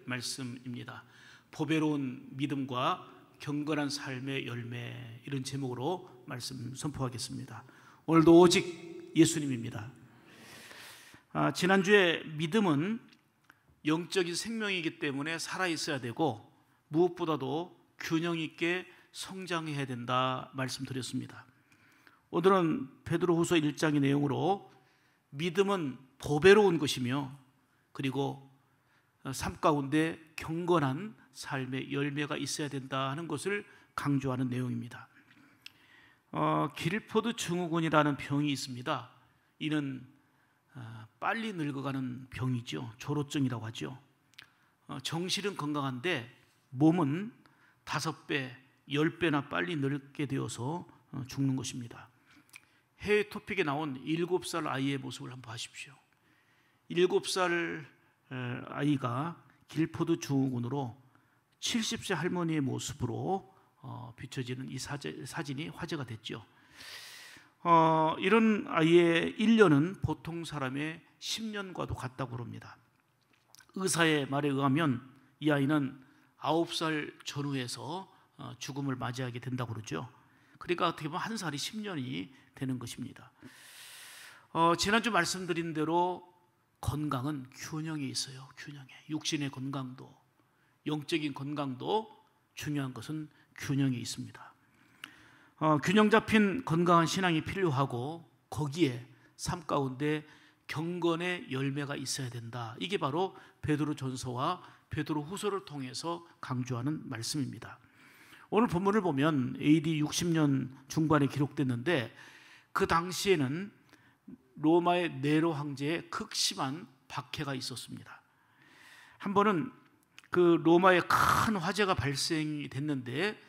말씀입니다. 보배로운 믿음과 경건한 삶의 열매, 이런 제목으로 말씀 선포하겠습니다. 오늘도 오직 예수님입니다. 지난주에 믿음은 영적인 생명이기 때문에 살아있어야 되고 무엇보다도 균형 있게 성장해야 된다 말씀드렸습니다. 오늘은 베드로후서 1장의 내용으로 믿음은 보배로운 것이며 그리고 삶 가운데 경건한 삶의 열매가 있어야 된다 하는 것을 강조하는 내용입니다. 길포드 증후군이라는 병이 있습니다. 이는 빨리 늙어가는 병이죠. 조로증이라고 하죠. 정신은 건강한데 몸은 5배, 10배나 빨리 늙게 되어서 죽는 것입니다. 해외 토픽에 나온 7살 아이의 모습을 한번 보십시오. 7살 아이가 길포드 증후군으로 70세 할머니의 모습으로 비춰지는 이 사진이 화제가 됐죠. 이런 아이의 1년은 보통 사람의 10년과도 같다고 합니다. 의사의 말에 의하면 이 아이는 9살 전후에서 죽음을 맞이하게 된다고 그러죠. 그러니까 어떻게 보면 한 살이 10년이 되는 것입니다. 지난주 말씀드린 대로 건강은 균형이 있어요. 균형에 육신의 건강도 영적인 건강도 중요한 것은 균형이 있습니다. 균형 잡힌 건강한 신앙이 필요하고 거기에 삶 가운데 경건의 열매가 있어야 된다. 이게 바로 베드로전서와 베드로후서를 통해서 강조하는 말씀입니다. 오늘 본문을 보면 AD 60년 중반에 기록됐는데 그 당시에는 로마의 네로 황제의 극심한 박해가 있었습니다. 한 번은 그 로마에 큰 화재가 발생이 됐는데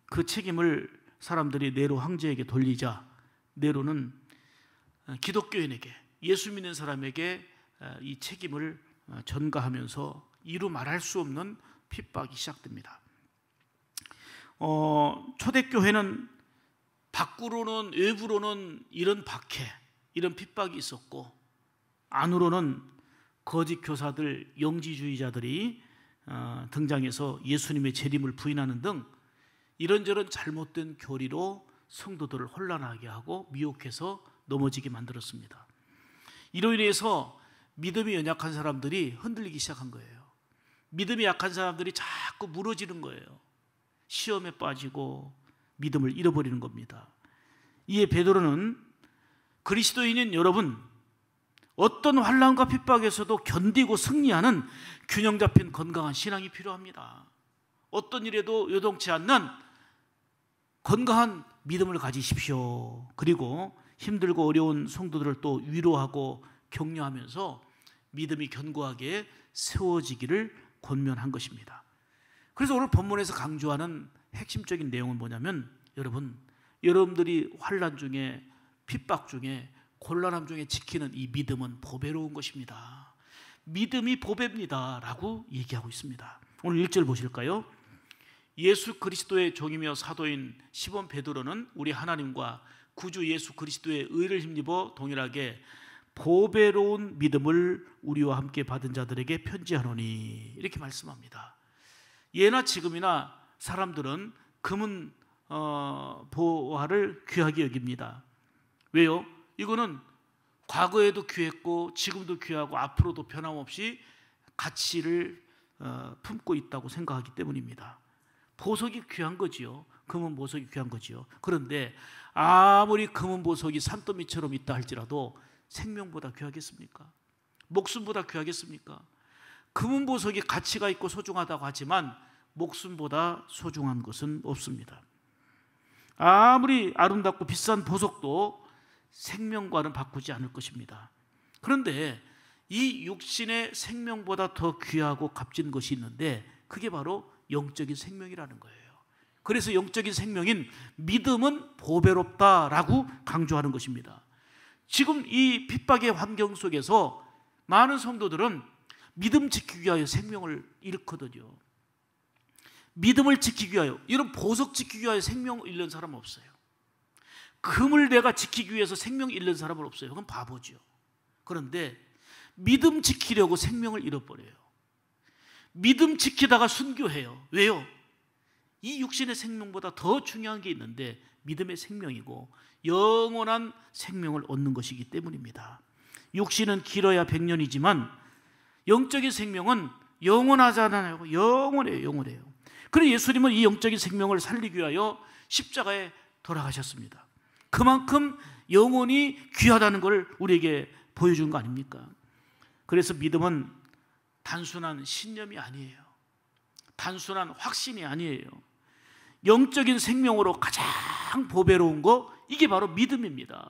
그 책임을 사람들이 네로 황제에게 돌리자 네로는 기독교인에게, 예수 믿는 사람에게 이 책임을 전가하면서 이루 말할 수 없는 핍박이 시작됩니다. 초대교회는 밖으로는, 외부로는 이런 박해, 이런 핍박이 있었고 안으로는 거짓 교사들, 영지주의자들이 등장해서 예수님의 재림을 부인하는 등 이런저런 잘못된 교리로 성도들을 혼란하게 하고 미혹해서 넘어지게 만들었습니다. 이로 인해서 믿음이 연약한 사람들이 흔들리기 시작한 거예요. 믿음이 약한 사람들이 자꾸 무너지는 거예요. 시험에 빠지고 믿음을 잃어버리는 겁니다. 이에 베드로는 그리스도인인 여러분, 어떤 환난과 핍박에서도 견디고 승리하는 균형 잡힌 건강한 신앙이 필요합니다. 어떤 일에도 요동치 않는 건강한 믿음을 가지십시오. 그리고 힘들고 어려운 성도들을 또 위로하고 격려하면서 믿음이 견고하게 세워지기를 권면한 것입니다. 그래서 오늘 본문에서 강조하는 핵심적인 내용은 뭐냐면 여러분들이 환난 중에, 핍박 중에, 곤란함 중에 지키는 이 믿음은 보배로운 것입니다. 믿음이 보배입니다 라고 얘기하고 있습니다. 오늘 1절 보실까요? 예수 그리스도의 종이며 사도인 시몬 베드로는 우리 하나님과 구주 예수 그리스도의 의를 힘입어 동일하게 보배로운 믿음을 우리와 함께 받은 자들에게 편지하노니, 이렇게 말씀합니다. 예나 지금이나 사람들은 금은 보화를 귀하게 여깁니다. 왜요? 이거는 과거에도 귀했고 지금도 귀하고 앞으로도 변함없이 가치를 품고 있다고 생각하기 때문입니다. 보석이 귀한 거지요. 금은 보석이 귀한 거지요. 그런데 아무리 금은 보석이 산더미처럼 있다 할지라도 생명보다 귀하겠습니까? 목숨보다 귀하겠습니까? 금은 보석이 가치가 있고 소중하다고 하지만 목숨보다 소중한 것은 없습니다. 아무리 아름답고 비싼 보석도 생명과는 바꾸지 않을 것입니다. 그런데 이 육신의 생명보다 더 귀하고 값진 것이 있는데 그게 바로 영적인 생명이라는 거예요. 그래서 영적인 생명인 믿음은 보배롭다라고 강조하는 것입니다. 지금 이 핍박의 환경 속에서 많은 성도들은 믿음 지키기 위하여 생명을 잃거든요. 믿음을 지키기 위하여, 이런 보석 지키기 위하여 생명을 잃는 사람은 없어요. 금을 내가 지키기 위해서 생명을 잃는 사람은 없어요. 그건 바보죠. 그런데 믿음 지키려고 생명을 잃어버려요. 믿음 지키다가 순교해요. 왜요? 이 육신의 생명보다 더 중요한 게 있는데 믿음의 생명이고 영원한 생명을 얻는 것이기 때문입니다. 육신은 길어야 100년이지만 영적인 생명은 영원하잖아요. 영원해요. 그래서 예수님은 이 영적인 생명을 살리기 위하여 십자가에 돌아가셨습니다. 그만큼 영혼이 귀하다는 걸 우리에게 보여준 거 아닙니까? 그래서 믿음은 단순한 신념이 아니에요. 단순한 확신이 아니에요. 영적인 생명으로 가장 보배로운 거, 이게 바로 믿음입니다.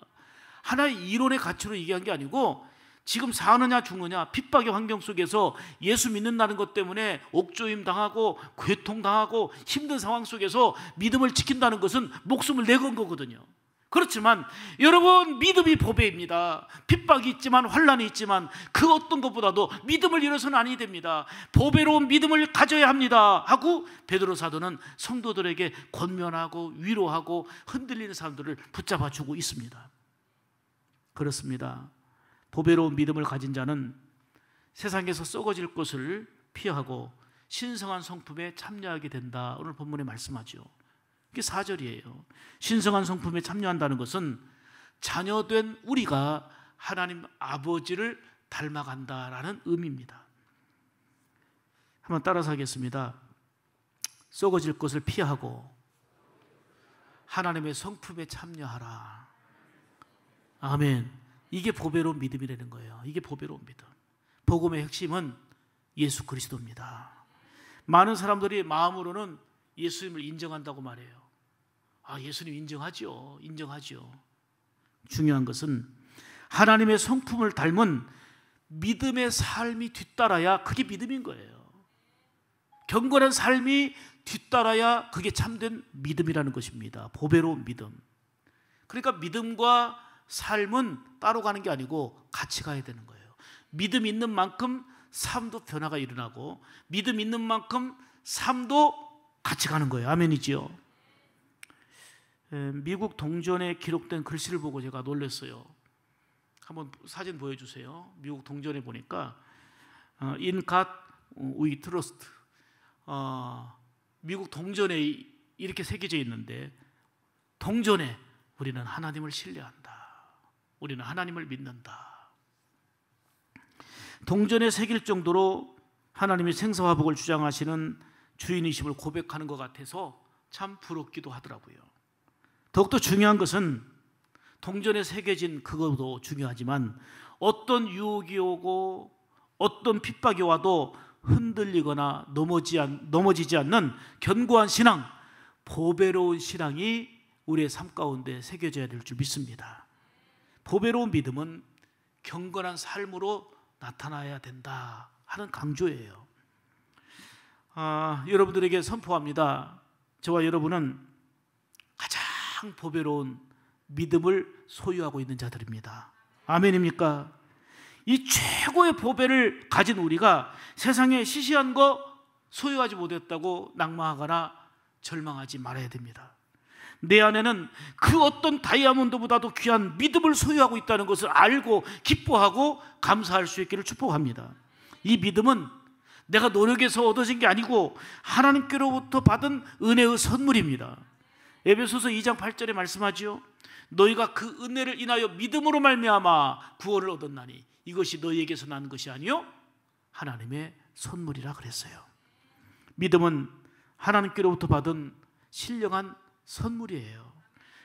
하나의 이론의 가치로 얘기한 게 아니고 지금 사느냐 죽느냐 핍박의 환경 속에서 예수 믿는다는 것 때문에 옥조임 당하고 괴통당하고 힘든 상황 속에서 믿음을 지킨다는 것은 목숨을 내건 거거든요. 그렇지만 여러분, 믿음이 보배입니다. 핍박이 있지만 환난이 있지만 그 어떤 것보다도 믿음을 잃어서는 아니 됩니다. 보배로운 믿음을 가져야 합니다 하고 베드로 사도는 성도들에게 권면하고 위로하고 흔들리는 사람들을 붙잡아주고 있습니다. 그렇습니다. 보배로운 믿음을 가진 자는 세상에서 썩어질 것을 피하고 신성한 성품에 참여하게 된다. 오늘 본문에 말씀하죠. 그게 4절이에요. 신성한 성품에 참여한다는 것은 자녀된 우리가 하나님 아버지를 닮아간다라는 의미입니다. 한번 따라서 하겠습니다. 썩어질 것을 피하고 하나님의 성품에 참여하라. 아멘. 이게 보배로운 믿음이라는 거예요. 이게 보배로운 믿음. 복음의 핵심은 예수 그리스도입니다. 많은 사람들이 마음으로는 예수님을 인정한다고 말해요. 예수님 인정하죠. 중요한 것은 하나님의 성품을 닮은 믿음의 삶이 뒤따라야 그게 믿음인 거예요. 경건한 삶이 뒤따라야 그게 참된 믿음이라는 것입니다. 보배로운 믿음. 그러니까 믿음과 삶은 따로 가는 게 아니고 같이 가야 되는 거예요. 믿음 있는 만큼 삶도 변화가 일어나고 믿음 있는 만큼 삶도 같이 가는 거예요. 아멘이지요. 미국 동전에 기록된 글씨를 보고 제가 놀랐어요. 한번 사진 보여주세요. 미국 동전에 보니까 In God we trust. 미국 동전에 이렇게 새겨져 있는데, 동전에 우리는 하나님을 신뢰한다. 우리는 하나님을 믿는다. 동전에 새길 정도로 하나님이 생사화복을 주장하시는 주인이심을 고백하는 것 같아서 참 부럽기도 하더라고요. 더욱더 중요한 것은 동전에 새겨진 그것도 중요하지만 어떤 유혹이 오고 어떤 핍박이 와도 흔들리거나 넘어지지 않는 견고한 신앙, 보배로운 신앙이 우리의 삶 가운데 새겨져야 될 줄 믿습니다. 보배로운 믿음은 경건한 삶으로 나타나야 된다 하는 강조예요. 여러분들에게 선포합니다. 저와 여러분은 가장 보배로운 믿음을 소유하고 있는 자들입니다. 아멘입니까? 이 최고의 보배를 가진 우리가 세상에 시시한 거 소유하지 못했다고 낙망하거나 절망하지 말아야 됩니다. 내 안에는 그 어떤 다이아몬드보다도 귀한 믿음을 소유하고 있다는 것을 알고 기뻐하고 감사할 수 있기를 축복합니다. 이 믿음은 내가 노력해서 얻어진 게 아니고 하나님께로부터 받은 은혜의 선물입니다. 에베소서 2장 8절에 말씀하지요. 너희가 그 은혜를 인하여 믿음으로 말미암아 구원을 얻었나니 이것이 너희에게서 난 것이 아니요 하나님의 선물이라 그랬어요. 믿음은 하나님께로부터 받은 신령한 선물이에요.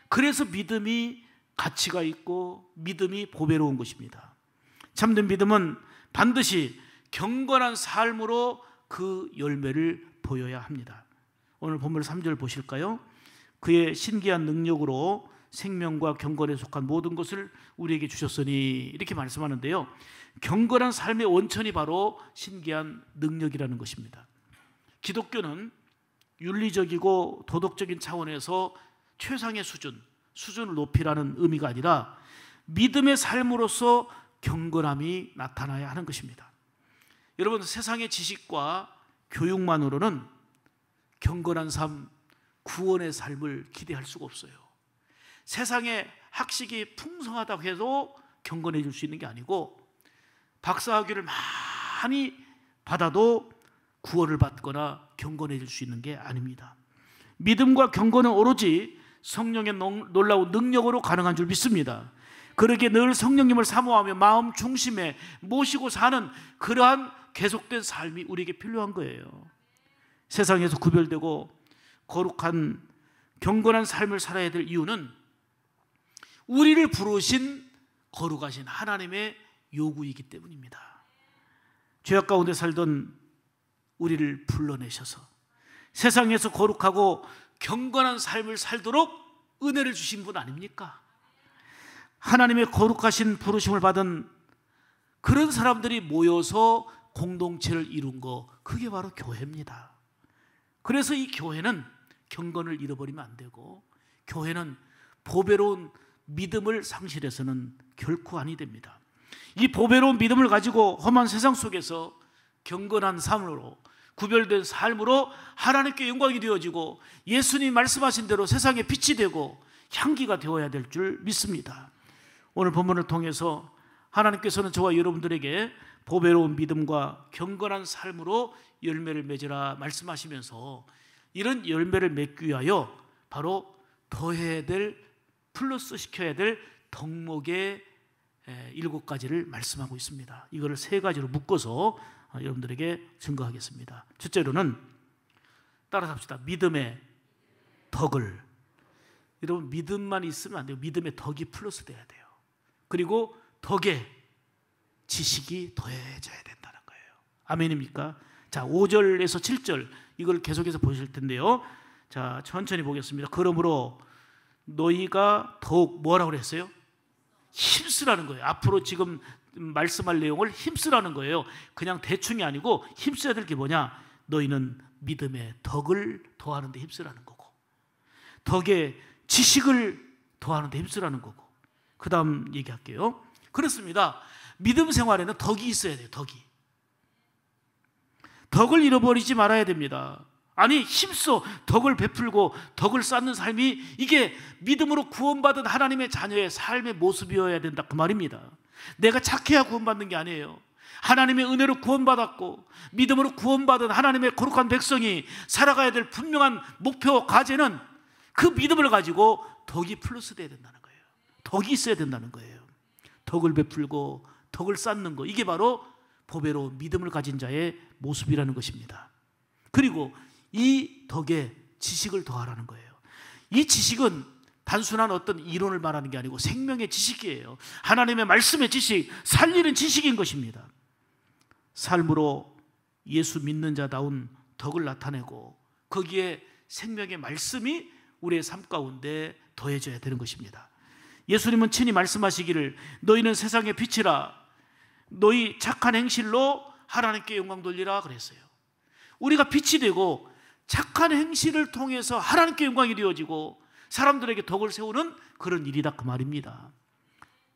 그래서 믿음이 가치가 있고 믿음이 보배로운 것입니다. 참된 믿음은 반드시 경건한 삶으로 그 열매를 보여야 합니다. 오늘 본문 3절 보실까요? 그의 신기한 능력으로 생명과 경건에 속한 모든 것을 우리에게 주셨으니, 이렇게 말씀하는데요. 경건한 삶의 원천이 바로 신기한 능력이라는 것입니다. 기독교는 윤리적이고 도덕적인 차원에서 최상의 수준을 높이라는 의미가 아니라 믿음의 삶으로서 경건함이 나타나야 하는 것입니다. 여러분, 세상의 지식과 교육만으로는 경건한 삶, 구원의 삶을 기대할 수가 없어요. 세상의 학식이 풍성하다고 해도 경건해질 수 있는 게 아니고 박사학위를 많이 받아도 구원을 받거나 경건해질 수 있는 게 아닙니다. 믿음과 경건은 오로지 성령의 놀라운 능력으로 가능한 줄 믿습니다. 그러기에 늘 성령님을 사모하며 마음 중심에 모시고 사는 그러한 계속된 삶이 우리에게 필요한 거예요. 세상에서 구별되고 거룩한 경건한 삶을 살아야 될 이유는 우리를 부르신 거룩하신 하나님의 요구이기 때문입니다. 죄악 가운데 살던 우리를 불러내셔서 세상에서 거룩하고 경건한 삶을 살도록 은혜를 주신 분 아닙니까? 하나님의 거룩하신 부르심을 받은 그런 사람들이 모여서 공동체를 이룬 거, 그게 바로 교회입니다. 그래서 이 교회는 경건을 잃어버리면 안 되고, 교회는 보배로운 믿음을 상실해서는 결코 아니 됩니다. 이 보배로운 믿음을 가지고 험한 세상 속에서 경건한 삶으로, 구별된 삶으로 하나님께 영광이 되어지고 예수님 말씀하신 대로 세상에 빛이 되고 향기가 되어야 될 줄 믿습니다. 오늘 본문을 통해서 하나님께서는 저와 여러분들에게 보배로운 믿음과 경건한 삶으로 열매를 맺으라 말씀하시면서 이런 열매를 맺기 위하여 바로 더해야 될, 플러스 시켜야 될 덕목의 7가지를 말씀하고 있습니다. 이거를 3가지로 묶어서 여러분들에게 증거하겠습니다. 첫째로는 따라서 합시다. 믿음의 덕을. 여러분, 믿음만 있으면 안 돼요. 믿음의 덕이 플러스 돼야 돼요. 그리고 덕에 지식이 더해져야 된다는 거예요. 아멘입니까? 자, 5절에서 7절 이걸 계속해서 보실 텐데요. 자, 천천히 보겠습니다. 그러므로 너희가 더욱 뭐라고 그랬어요? 힘쓰라는 거예요. 앞으로 지금 말씀할 내용을 힘쓰라는 거예요. 그냥 대충이 아니고 힘써야 될 게 뭐냐? 너희는 믿음의 덕을 더하는 데 힘쓰라는 거고, 덕에 지식을 더하는 데 힘쓰라는 거고, 그 다음 얘기할게요. 그렇습니다. 믿음 생활에는 덕이 있어야 돼요. 덕을 잃어버리지 말아야 됩니다. 아니, 힘써 덕을 베풀고 덕을 쌓는 삶이, 이게 믿음으로 구원받은 하나님의 자녀의 삶의 모습이어야 된다, 그 말입니다. 내가 착해야 구원받는 게 아니에요. 하나님의 은혜로 구원받았고 믿음으로 구원받은 하나님의 거룩한 백성이 살아가야 될 분명한 목표, 과제는 그 믿음을 가지고 덕이 플러스 돼야 된다는 거예요. 덕이 있어야 된다는 거예요. 덕을 베풀고 덕을 쌓는 거, 이게 바로 보배로운 믿음을 가진 자의 모습이라는 것입니다. 그리고 이 덕에 지식을 더하라는 거예요. 이 지식은 단순한 어떤 이론을 말하는 게 아니고 생명의 지식이에요. 하나님의 말씀의 지식, 살리는 지식인 것입니다. 삶으로 예수 믿는 자다운 덕을 나타내고 거기에 생명의 말씀이 우리의 삶 가운데 더해져야 되는 것입니다. 예수님은 친히 말씀하시기를 너희는 세상의 빛이라, 너희 착한 행실로 하나님께 영광 돌리라 그랬어요. 우리가 빛이 되고 착한 행실을 통해서 하나님께 영광이 되어지고 사람들에게 덕을 세우는 그런 일이다, 그 말입니다.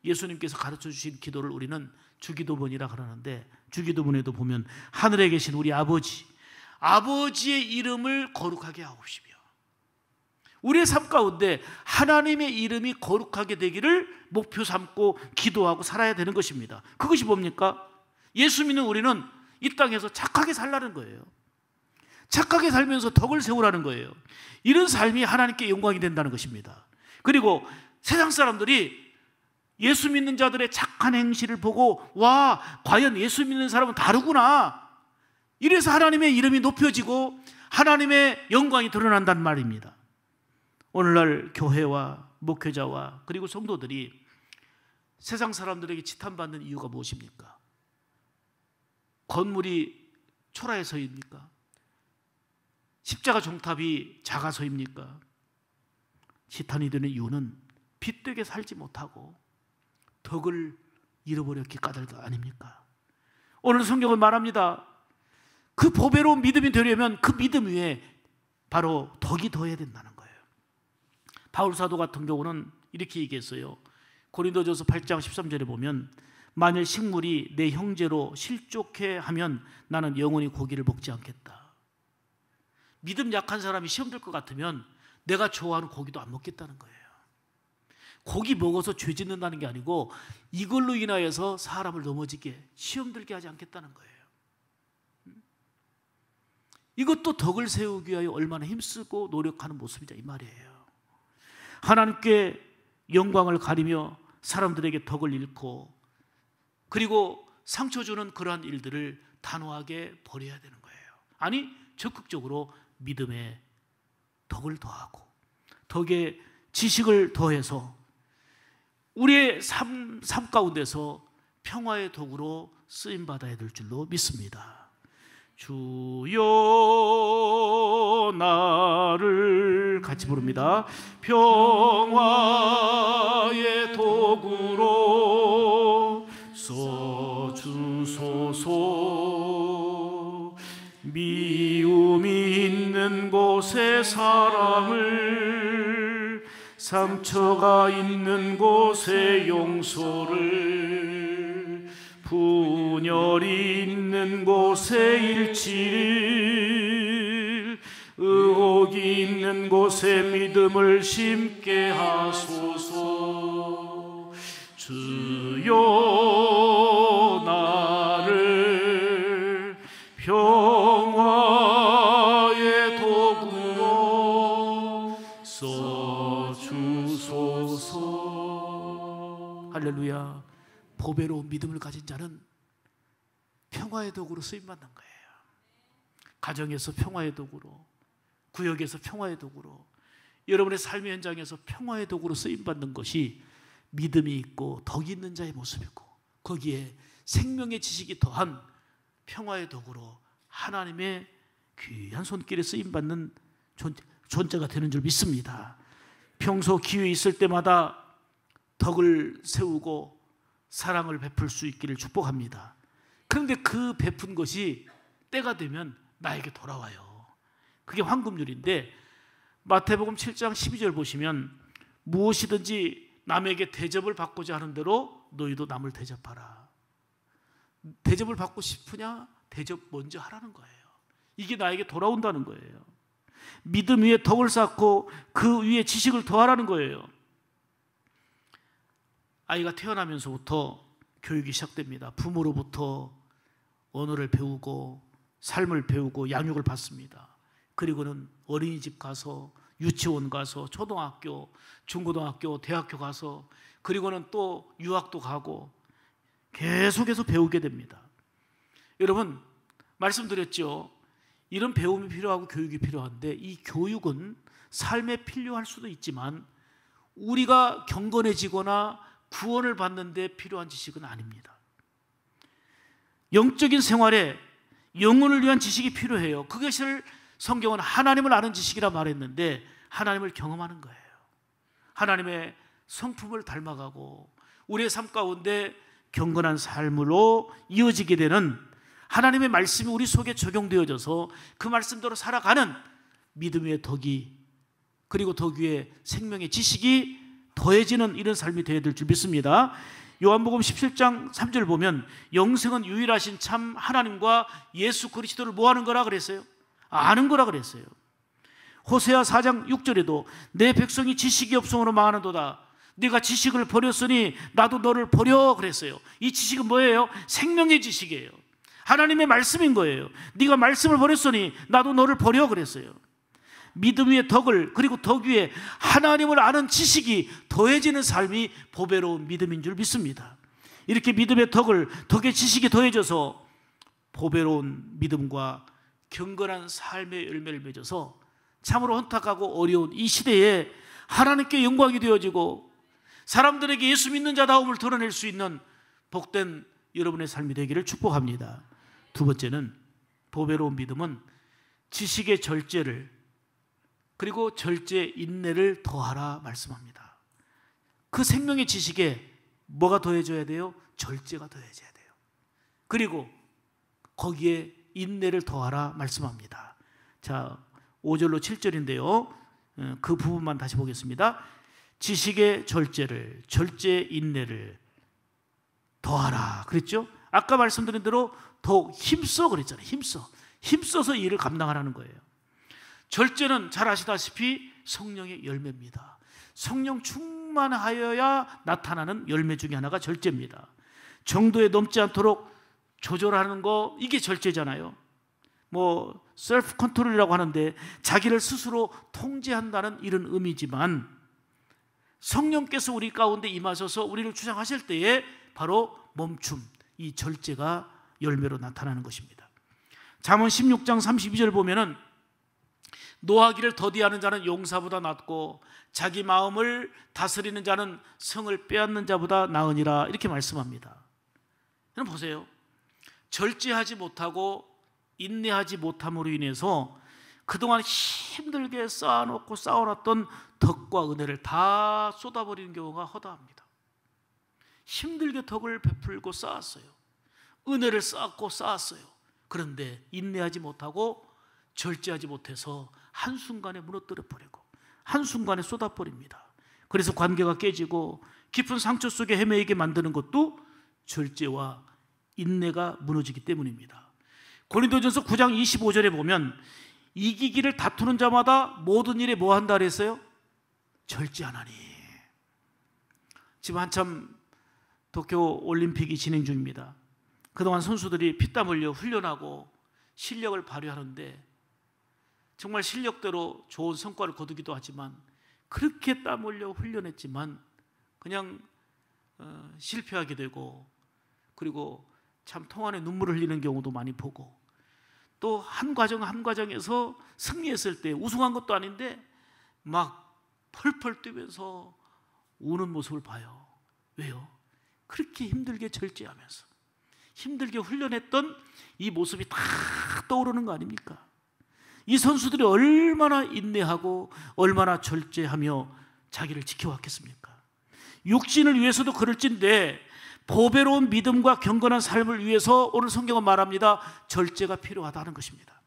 예수님께서 가르쳐 주신 기도를 우리는 주기도문이라 그러는데, 주기도문에도 보면 하늘에 계신 우리 아버지의 이름을 거룩하게 하옵시며, 우리의 삶 가운데 하나님의 이름이 거룩하게 되기를 목표 삼고 기도하고 살아야 되는 것입니다. 그것이 뭡니까? 예수 믿는 우리는 이 땅에서 착하게 살라는 거예요. 착하게 살면서 덕을 세우라는 거예요. 이런 삶이 하나님께 영광이 된다는 것입니다. 그리고 세상 사람들이 예수 믿는 자들의 착한 행실을 보고, 와, 과연 예수 믿는 사람은 다르구나, 이래서 하나님의 이름이 높여지고 하나님의 영광이 드러난다는 말입니다. 오늘날 교회와 목회자와 그리고 성도들이 세상 사람들에게 지탄받는 이유가 무엇입니까? 건물이 초라해서입니까? 십자가 종탑이 작아서입니까? 지탄이 되는 이유는 빛되게 살지 못하고 덕을 잃어버렸기 까닭 아닙니까? 오늘 성경은 말합니다. 그 보배로운 믿음이 되려면 그 믿음 위에 바로 덕이 더해야 된다는 거예요. 바울 사도 같은 경우는 이렇게 얘기했어요. 고린도전서 8장 13절에 보면 만일 식물이 내 형제로 실족해 하면 나는 영원히 고기를 먹지 않겠다. 믿음 약한 사람이 시험 들 것 같으면 내가 좋아하는 고기도 안 먹겠다는 거예요. 고기 먹어서 죄 짓는다는 게 아니고 이걸로 인하여서 사람을 넘어지게 시험 들게 하지 않겠다는 거예요. 이것도 덕을 세우기 위하여 얼마나 힘쓰고 노력하는 모습이다 이 말이에요. 하나님께 영광을 가리며 사람들에게 덕을 잃고 그리고 상처 주는 그러한 일들을 단호하게 버려야 되는 거예요. 아니 적극적으로 믿음에 덕을 더하고 덕에 지식을 더해서 우리의 삶 가운데서 평화의 덕으로 쓰임받아야 될 줄로 믿습니다. 주여 나를 같이 부릅니다. 평화의 덕으로 써주소서. 미움이 있는 곳에 사랑을, 상처가 있는 곳에 용서를, 분열이 있는 곳에 일치를, 의혹이 있는 곳에 믿음을 심게 하소서. 주여 나를 평화의 도구로 써주소서. 할렐루야. 보배로운 믿음을 가진 자는 평화의 도구로 쓰임받는 거예요. 가정에서 평화의 도구로, 구역에서 평화의 도구로, 여러분의 삶의 현장에서 평화의 도구로 쓰임받는 것이 믿음이 있고 덕이 있는 자의 모습이고, 거기에 생명의 지식이 더한 평화의 도구로 하나님의 귀한 손길에 쓰임받는 존재가 되는 줄 믿습니다. 평소 기회 있을 때마다 덕을 세우고 사랑을 베풀 수 있기를 축복합니다. 그런데 그 베푼 것이 때가 되면 나에게 돌아와요. 그게 황금률인데 마태복음 7장 12절 보시면 무엇이든지 남에게 대접을 받고자 하는 대로 너희도 남을 대접하라. 대접을 받고 싶으냐? 대접 먼저 하라는 거예요. 이게 나에게 돌아온다는 거예요. 믿음 위에 덕을 쌓고 그 위에 지식을 더하라는 거예요. 아이가 태어나면서부터 교육이 시작됩니다. 부모로부터 언어를 배우고 삶을 배우고 양육을 받습니다. 그리고는 어린이집 가서 유치원 가서 초등학교, 중고등학교, 대학교 가서 그리고는 또 유학도 가고 계속해서 배우게 됩니다. 여러분 말씀드렸죠. 이런 배움이 필요하고 교육이 필요한데 이 교육은 삶에 필요할 수도 있지만 우리가 경건해지거나 구원을 받는 데 필요한 지식은 아닙니다. 영적인 생활에 영혼을 위한 지식이 필요해요. 그것을 성경은 하나님을 아는 지식이라 말했는데 하나님을 경험하는 거예요. 하나님의 성품을 닮아가고 우리의 삶 가운데 경건한 삶으로 이어지게 되는 하나님의 말씀이 우리 속에 적용되어져서 그 말씀대로 살아가는 믿음의 덕이, 그리고 덕 위에 생명의 지식이 더해지는 이런 삶이 되어야 될 줄 믿습니다. 요한복음 17장 3절 보면 영생은 유일하신 참 하나님과 예수 그리스도를 뭐 하는 거라 그랬어요? 아는 거라 그랬어요. 호세아 4장 6절에도 내 백성이 지식이 없음으로 망하는도다. 네가 지식을 버렸으니 나도 너를 버려 그랬어요. 이 지식은 뭐예요? 생명의 지식이에요. 하나님의 말씀인 거예요. 네가 말씀을 버렸으니 나도 너를 버려 그랬어요. 믿음 위에 덕을, 그리고 덕 위에 하나님을 아는 지식이 더해지는 삶이 보배로운 믿음인 줄 믿습니다. 이렇게 믿음의 덕을, 덕의 지식이 더해져서 보배로운 믿음과 경건한 삶의 열매를 맺어서 참으로 혼탁하고 어려운 이 시대에 하나님께 영광이 되어지고 사람들에게 예수 믿는 자다움을 드러낼 수 있는 복된 여러분의 삶이 되기를 축복합니다. 두 번째는 보배로운 믿음은 지식의 절제를, 그리고 절제 인내를 더하라 말씀합니다. 그 생명의 지식에 뭐가 더해져야 돼요? 절제가 더해져야 돼요. 그리고 거기에 인내를 더하라 말씀합니다. 자, 5절로 7절인데요. 그 부분만 다시 보겠습니다. 지식의 절제를, 절제 인내를 더하라 그랬죠? 아까 말씀드린 대로 더 힘써 그랬잖아요. 힘써서 이 일을 감당하라는 거예요. 절제는 잘 아시다시피 성령의 열매입니다. 성령 충만 충만하여야 나타나는 열매 중에 하나가 절제입니다. 정도에 넘지 않도록 조절하는 거, 이게 절제잖아요. 뭐 셀프 컨트롤이라고 하는데 자기를 스스로 통제한다는 이런 의미지만, 성령께서 우리 가운데 임하셔서 우리를 주장하실 때에 바로 멈춤, 이 절제가 열매로 나타나는 것입니다. 잠언 16장 32절 보면은 노하기를 더디하는 자는 용사보다 낫고 자기 마음을 다스리는 자는 성을 빼앗는 자보다 나으니라, 이렇게 말씀합니다. 여러분 보세요. 절제하지 못하고 인내하지 못함으로 인해서 그동안 힘들게 쌓아놓고 쌓아놨던 덕과 은혜를 다 쏟아버리는 경우가 허다합니다. 힘들게 덕을 베풀고 쌓았어요. 은혜를 쌓고 쌓았어요. 그런데 인내하지 못하고 절제하지 못해서 한순간에 무너뜨려 버리고 한순간에 쏟아버립니다. 그래서 관계가 깨지고 깊은 상처 속에 헤매이게 만드는 것도 절제와 인내가 무너지기 때문입니다. 고린도전서 9장 25절에 보면 이기기를 다투는 자마다 모든 일에 뭐 한다 그랬어요? 절제하나니. 지금 한참 도쿄 올림픽이 진행 중입니다. 그동안 선수들이 피땀 흘려 훈련하고 실력을 발휘하는데 정말 실력대로 좋은 성과를 거두기도 하지만, 그렇게 땀 흘려 훈련했지만 그냥 실패하게 되고, 그리고 참 통안에 눈물을 흘리는 경우도 많이 보고, 또 한 과정 한 과정에서 승리했을 때 우승한 것도 아닌데 막 펄펄 뛰면서 우는 모습을 봐요. 왜요? 그렇게 힘들게 절제하면서 힘들게 훈련했던 이 모습이 다 떠오르는 거 아닙니까? 이 선수들이 얼마나 인내하고 얼마나 절제하며 자기를 지켜왔겠습니까? 육신을 위해서도 그럴진데 보배로운 믿음과 경건한 삶을 위해서 오늘 성경은 말합니다. 절제가 필요하다는 것입니다.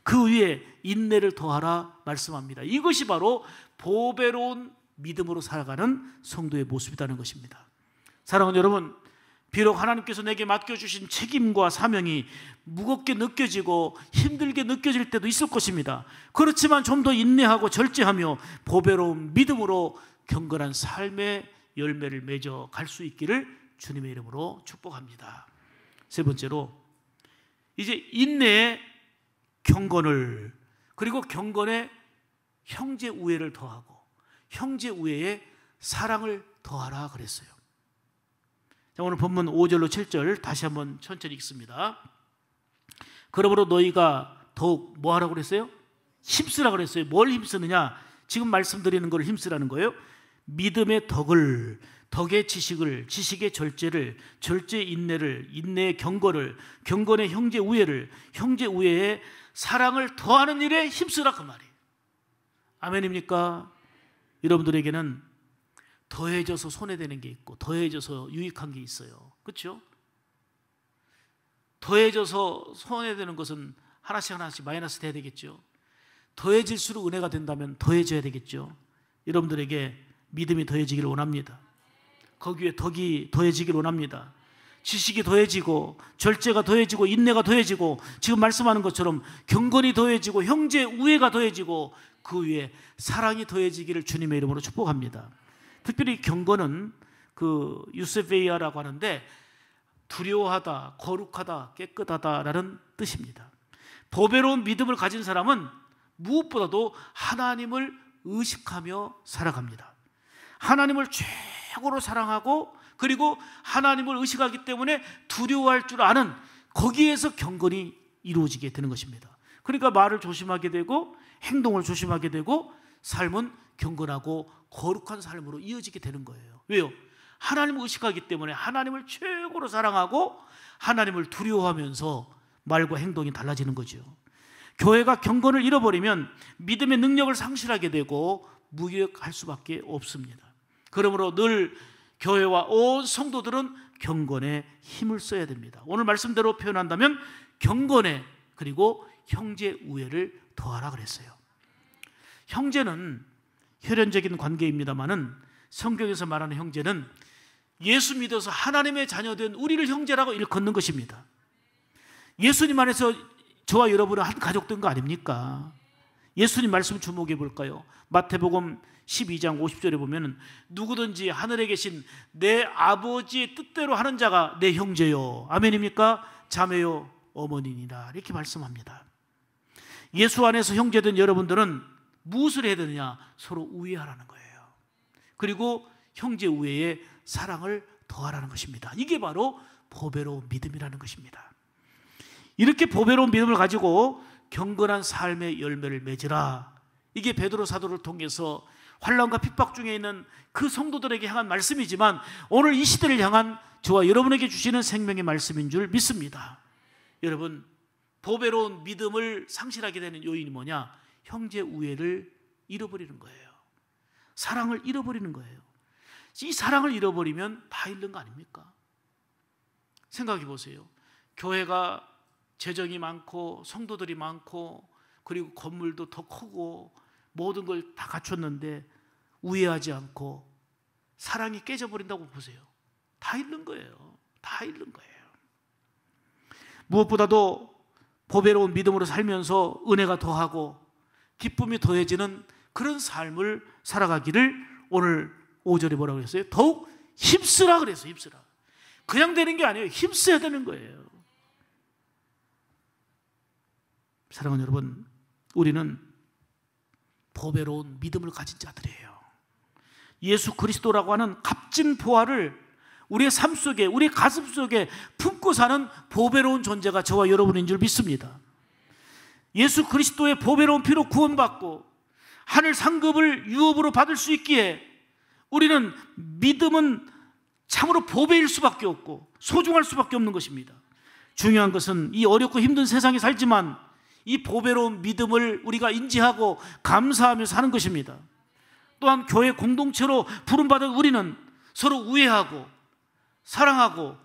그 위에 인내를 더하라 말씀합니다. 이것이 바로 보배로운 믿음으로 살아가는 성도의 모습이라는 것입니다. 사랑하는 여러분, 비록 하나님께서 내게 맡겨주신 책임과 사명이 무겁게 느껴지고 힘들게 느껴질 때도 있을 것입니다. 그렇지만 좀 더 인내하고 절제하며 보배로운 믿음으로 경건한 삶의 열매를 맺어 갈 수 있기를 주님의 이름으로 축복합니다. 세 번째로, 이제 인내에 경건을, 그리고 경건에 형제 우애를 더하고 형제 우애에 사랑을 더하라 그랬어요. 자, 오늘 본문 5절로 7절 다시 한번 천천히 읽습니다. 그러므로 너희가 더욱 뭐 하라고 그랬어요? 힘쓰라 그랬어요. 뭘 힘쓰느냐? 지금 말씀드리는 걸 힘쓰라는 거예요. 믿음의 덕을, 덕의 지식을, 지식의 절제를, 절제의 인내를, 인내의 경건을, 경건의 형제 우애를, 형제 우애의 사랑을 더하는 일에 힘쓰라, 그 말이에요. 아멘입니까? 여러분들에게는 더해져서 손해되는 게 있고 더해져서 유익한 게 있어요. 그렇죠? 더해져서 손해되는 것은 하나씩 하나씩 마이너스 돼야 되겠죠. 더해질수록 은혜가 된다면 더해져야 되겠죠. 여러분들에게 믿음이 더해지기를 원합니다. 거기에 덕이 더해지기를 원합니다. 지식이 더해지고 절제가 더해지고 인내가 더해지고 지금 말씀하는 것처럼 경건이 더해지고 형제 우애가 더해지고 그 위에 사랑이 더해지기를 주님의 이름으로 축복합니다. 특별히 경건은 그 유세베이아라고 하는데 두려워하다, 거룩하다, 깨끗하다라는 뜻입니다. 보배로운 믿음을 가진 사람은 무엇보다도 하나님을 의식하며 살아갑니다. 하나님을 최고로 사랑하고 그리고 하나님을 의식하기 때문에 두려워할 줄 아는, 거기에서 경건이 이루어지게 되는 것입니다. 그러니까 말을 조심하게 되고 행동을 조심하게 되고 삶은 경건하고 거룩한 삶으로 이어지게 되는 거예요. 왜요? 하나님을 의식하기 때문에 하나님을 최고로 사랑하고 하나님을 두려워하면서 말과 행동이 달라지는 거죠. 교회가 경건을 잃어버리면 믿음의 능력을 상실하게 되고 무기력할 수밖에 없습니다. 그러므로 늘 교회와 온 성도들은 경건에 힘을 써야 됩니다. 오늘 말씀대로 표현한다면 경건에, 그리고 형제 우애를 더하라 그랬어요. 형제는 혈연적인 관계입니다마는 성경에서 말하는 형제는 예수 믿어서 하나님의 자녀된 우리를 형제라고 일컫는 것입니다. 예수님 안에서 저와 여러분은 한 가족 된 거 아닙니까? 예수님 말씀 주목해 볼까요? 마태복음 12장 50절에 보면 누구든지 하늘에 계신 내 아버지의 뜻대로 하는 자가 내 형제요, 아멘입니까? 자매요, 어머니니라, 이렇게 말씀합니다. 예수 안에서 형제된 여러분들은 무엇을 해야 되느냐? 서로 우애하라는 거예요. 그리고 형제 우애에 사랑을 더하라는 것입니다. 이게 바로 보배로운 믿음이라는 것입니다. 이렇게 보배로운 믿음을 가지고 경건한 삶의 열매를 맺으라. 이게 베드로 사도를 통해서 환난과 핍박 중에 있는 그 성도들에게 향한 말씀이지만 오늘 이 시대를 향한 저와 여러분에게 주시는 생명의 말씀인 줄 믿습니다. 여러분, 보배로운 믿음을 상실하게 되는 요인이 뭐냐? 형제 우애를 잃어버리는 거예요. 사랑을 잃어버리는 거예요. 이 사랑을 잃어버리면 다 잃는 거 아닙니까? 생각해 보세요. 교회가 재정이 많고 성도들이 많고 그리고 건물도 더 크고 모든 걸 다 갖췄는데 우애하지 않고 사랑이 깨져버린다고 보세요. 다 잃는 거예요. 다 잃는 거예요. 무엇보다도 보배로운 믿음으로 살면서 은혜가 더하고 기쁨이 더해지는 그런 삶을 살아가기를 오늘 5절에 뭐라고 그랬어요? 더욱 힘쓰라 그랬어요. 힘쓰라. 그냥 되는 게 아니에요. 힘써야 되는 거예요. 사랑하는 여러분, 우리는 보배로운 믿음을 가진 자들이에요. 예수 그리스도라고 하는 값진 보화를 우리의 삶 속에, 우리의 가슴 속에 품고 사는 보배로운 존재가 저와 여러분인 줄 믿습니다. 예수 그리스도의 보배로운 피로 구원받고 하늘 상급을 유업으로 받을 수 있기에 우리는 믿음은 참으로 보배일 수밖에 없고 소중할 수밖에 없는 것입니다. 중요한 것은 이 어렵고 힘든 세상에 살지만 이 보배로운 믿음을 우리가 인지하고 감사하며 사는 것입니다. 또한 교회 공동체로 부름받은 우리는 서로 우애하고 사랑하고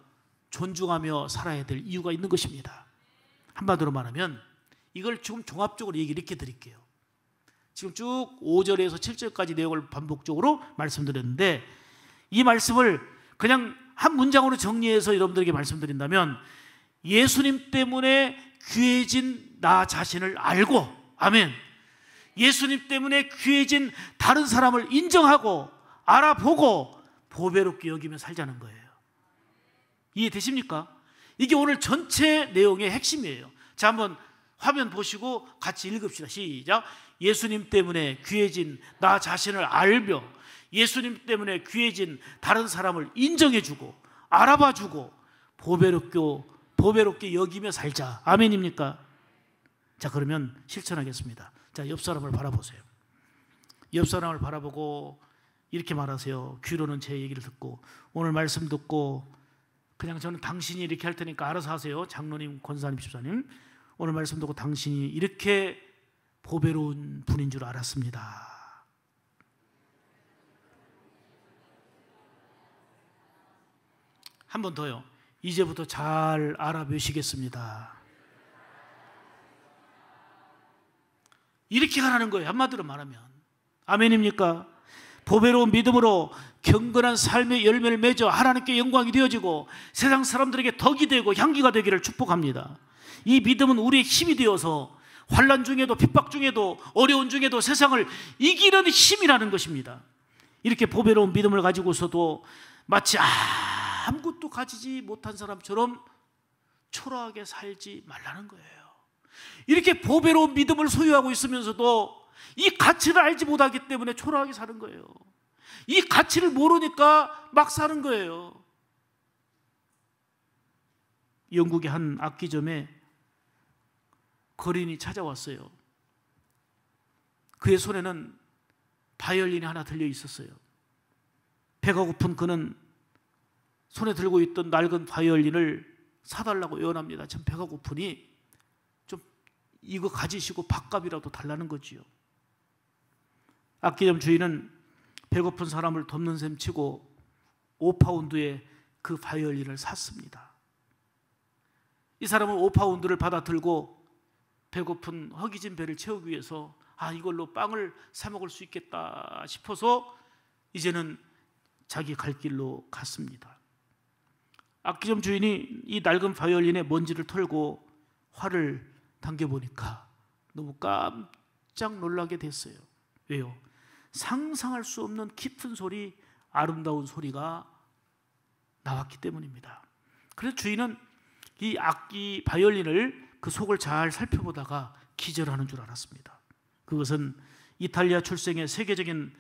존중하며 살아야 될 이유가 있는 것입니다. 한마디로 말하면 이걸 지금 종합적으로 얘기를 이렇게 드릴게요. 지금 쭉 5절에서 7절까지 내용을 반복적으로 말씀드렸는데 이 말씀을 그냥 한 문장으로 정리해서 여러분들에게 말씀드린다면 예수님 때문에 귀해진 나 자신을 알고, 아멘, 예수님 때문에 귀해진 다른 사람을 인정하고 알아보고 보배롭게 여기며 살자는 거예요. 이해되십니까? 이게 오늘 전체 내용의 핵심이에요. 자, 한번 화면 보시고 같이 읽읍시다. 시작. 예수님 때문에 귀해진 나 자신을 알며 예수님 때문에 귀해진 다른 사람을 인정해주고 알아봐주고 보배롭게 여기며 살자. 아멘입니까? 자, 그러면 실천하겠습니다. 자, 옆 사람을 바라보세요. 옆 사람을 바라보고 이렇게 말하세요. 귀로는 제 얘기를 듣고 오늘 말씀 듣고 그냥 저는 당신이 이렇게 할 테니까 알아서 하세요. 장로님, 권사님, 집사님, 오늘 말씀 듣고 당신이 이렇게 보배로운 분인 줄 알았습니다. 한 번 더요. 이제부터 잘 알아보시겠습니다. 이렇게 하라는 거예요. 한마디로 말하면. 아멘입니까? 보배로운 믿음으로 경건한 삶의 열매를 맺어 하나님께 영광이 되어지고 세상 사람들에게 덕이 되고 향기가 되기를 축복합니다. 이 믿음은 우리의 힘이 되어서 환난 중에도 핍박 중에도 어려운 중에도 세상을 이기는 힘이라는 것입니다. 이렇게 보배로운 믿음을 가지고서도 마치 아무것도 가지지 못한 사람처럼 초라하게 살지 말라는 거예요. 이렇게 보배로운 믿음을 소유하고 있으면서도 이 가치를 알지 못하기 때문에 초라하게 사는 거예요. 이 가치를 모르니까 막 사는 거예요. 영국의 한 악기점에 거린이 찾아왔어요. 그의 손에는 바이올린이 하나 들려 있었어요. 배가 고픈 그는 손에 들고 있던 낡은 바이올린을 사달라고 애원합니다. 참 배가 고프니 좀 이거 가지시고 밥값이라도 달라는 거지요. 악기점 주인은 배고픈 사람을 돕는 셈 치고 5파운드의 그 바이올린을 샀습니다. 이 사람은 5파운드를 받아 들고 배고픈 허기진 배를 채우기 위해서 이걸로 빵을 사 먹을 수 있겠다 싶어서 이제는 자기 갈 길로 갔습니다. 악기점 주인이 이 낡은 바이올린에 먼지를 털고 활을 당겨보니까 너무 깜짝 놀라게 됐어요. 왜요? 상상할 수 없는 깊은 소리, 아름다운 소리가 나왔기 때문입니다. 그래서 주인은 이 악기 바이올린을 그 속을 잘 살펴보다가 기절하는 줄 알았습니다. 그것은 이탈리아 출생의 세계적인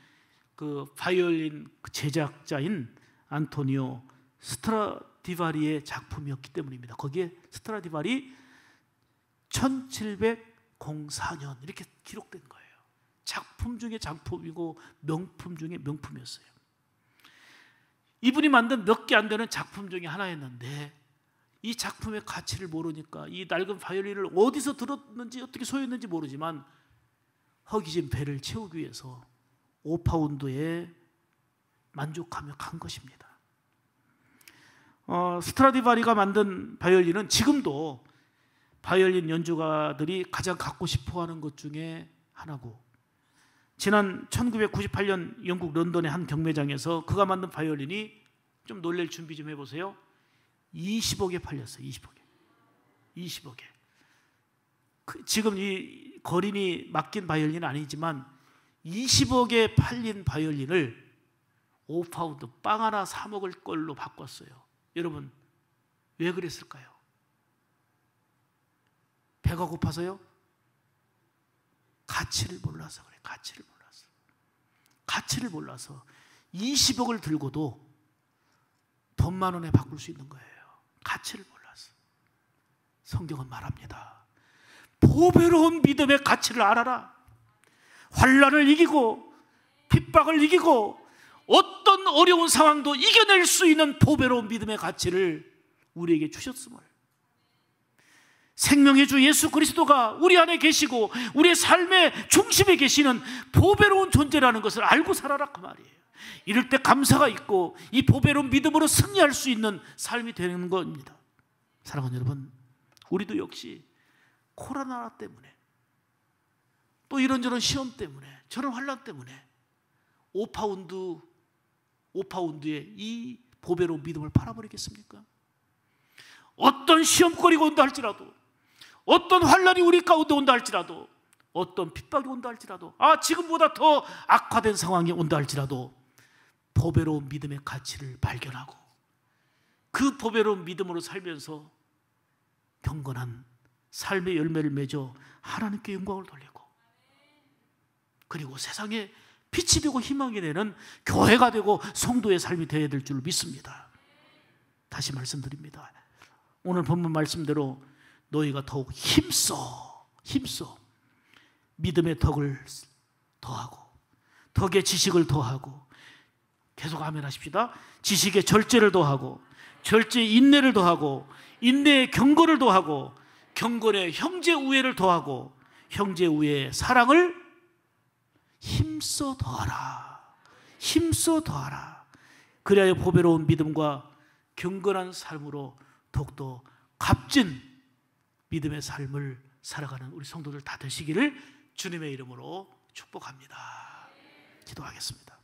그 바이올린 제작자인 안토니오 스트라디바리의 작품이었기 때문입니다. 거기에 스트라디바리 1704년 이렇게 기록된 거예요. 작품 중에 작품이고 명품 중에 명품이었어요. 이분이 만든 몇 개 안 되는 작품 중에 하나였는데 이 작품의 가치를 모르니까 이 낡은 바이올린을 어디서 들었는지 어떻게 소유했는지 모르지만 허기진 배를 채우기 위해서 5파운드에 만족하며 간 것입니다. 스트라디바리가 만든 바이올린은 지금도 바이올린 연주가들이 가장 갖고 싶어하는 것 중에 하나고, 지난 1998년 영국 런던의 한 경매장에서 그가 만든 바이올린이, 좀 놀랄 준비 좀 해보세요, 20억에 팔렸어요. 20억에. 지금 이 거린이 맡긴 바이올린은 아니지만 20억에 팔린 바이올린을 5파운드 빵 하나 사 먹을 걸로 바꿨어요. 여러분 왜 그랬을까요? 배가 고파서요? 가치를 몰라서 그래. 가치를 몰라서 20억을 들고도 돈 만 원에 바꿀 수 있는 거예요. 가치를 몰라서. 성경은 말합니다. 보배로운 믿음의 가치를 알아라. 환난을 이기고 핍박을 이기고 어떤 어려운 상황도 이겨낼 수 있는 보배로운 믿음의 가치를 우리에게 주셨음을, 생명의 주 예수 그리스도가 우리 안에 계시고 우리의 삶의 중심에 계시는 보배로운 존재라는 것을 알고 살아라 그 말이에요. 이럴 때 감사가 있고 이 보배로운 믿음으로 승리할 수 있는 삶이 되는 겁니다. 사랑하는 여러분, 우리도 역시 코로나 때문에 또 이런저런 시험 때문에 저런 환난 때문에 5파운드에 이 보배로운 믿음을 팔아버리겠습니까? 어떤 시험거리가 온다 할지라도, 어떤 환난이 우리 가운데 온다 할지라도, 어떤 핍박이 온다 할지라도, 지금보다 더 악화된 상황이 온다 할지라도 보배로운 믿음의 가치를 발견하고 그 보배로운 믿음으로 살면서 경건한 삶의 열매를 맺어 하나님께 영광을 돌리고, 그리고 세상에 빛이 되고 희망이 되는 교회가 되고 성도의 삶이 되어야 될 줄 믿습니다. 다시 말씀드립니다. 오늘 본문 말씀대로 너희가 더욱 힘써 믿음의 덕을 더하고 덕의 지식을 더하고, 계속 아멘 하십시다. 지식의 절제를 더하고 절제의 인내를 더하고 인내의 경건을 더하고 경건의 형제 우애를 더하고 형제 우애의 사랑을 힘써 더하라. 그래야 보배로운 믿음과 경건한 삶으로 더욱더 값진 믿음의 삶을 살아가는 우리 성도들 다 되시기를 주님의 이름으로 축복합니다. 기도하겠습니다.